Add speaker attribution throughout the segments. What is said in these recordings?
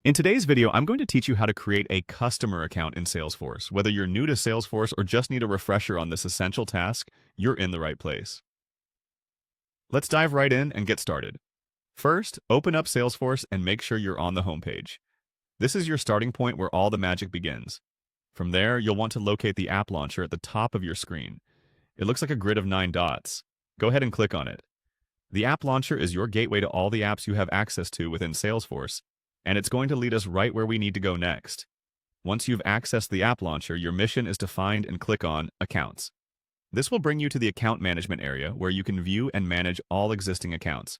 Speaker 1: In today's video, I'm going to teach you how to create a customer account in Salesforce. Whether you're new to Salesforce or just need a refresher on this essential task, you're in the right place. Let's dive right in and get started. First, open up Salesforce and make sure you're on the homepage. This is your starting point where all the magic begins. From there, you'll want to locate the app launcher at the top of your screen. It looks like a grid of 9 dots. Go ahead and click on it. The app launcher is your gateway to all the apps you have access to within Salesforce, and it's going to lead us right where we need to go next. Once you've accessed the app launcher, your mission is to find and click on Accounts. This will bring you to the account management area where you can view and manage all existing accounts.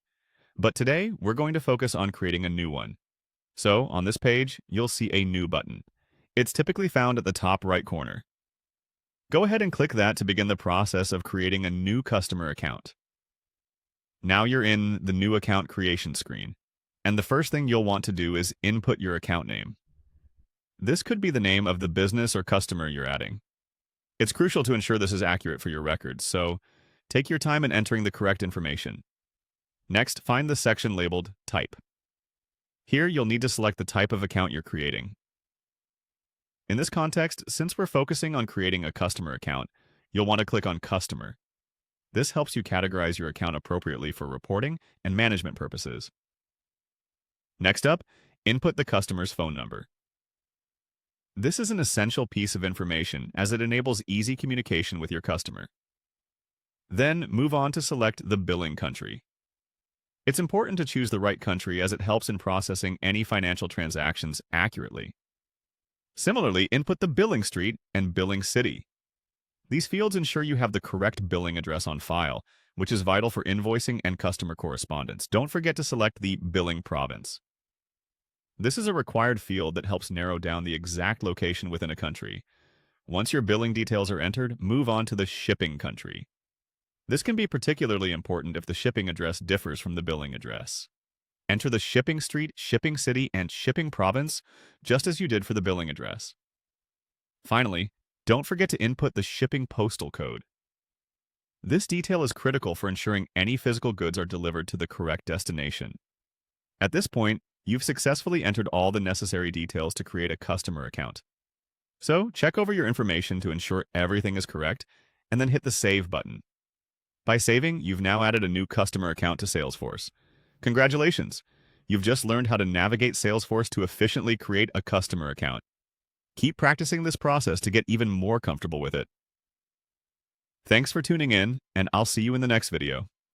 Speaker 1: But today, we're going to focus on creating a new one. So, on this page, you'll see a New button. It's typically found at the top right corner. Go ahead and click that to begin the process of creating a new customer account. Now you're in the New Account Creation screen. And the first thing you'll want to do is input your account name. This could be the name of the business or customer you're adding. It's crucial to ensure this is accurate for your records, so take your time in entering the correct information. Next, find the section labeled Type. Here, you'll need to select the type of account you're creating. In this context, since we're focusing on creating a customer account, you'll want to click on Customer. This helps you categorize your account appropriately for reporting and management purposes. Next up, input the customer's phone number. This is an essential piece of information as it enables easy communication with your customer. Then move on to select the billing country. It's important to choose the right country as it helps in processing any financial transactions accurately. Similarly, input the billing street and billing city. These fields ensure you have the correct billing address on file, which is vital for invoicing and customer correspondence. Don't forget to select the billing province. This is a required field that helps narrow down the exact location within a country. Once your billing details are entered, move on to the shipping country. This can be particularly important if the shipping address differs from the billing address. Enter the shipping street, shipping city, and shipping province, just as you did for the billing address. Finally, don't forget to input the shipping postal code. This detail is critical for ensuring any physical goods are delivered to the correct destination. At this point, you've successfully entered all the necessary details to create a customer account. So, check over your information to ensure everything is correct, and then hit the Save button. By saving, you've now added a new customer account to Salesforce. Congratulations! You've just learned how to navigate Salesforce to efficiently create a customer account. Keep practicing this process to get even more comfortable with it. Thanks for tuning in, and I'll see you in the next video.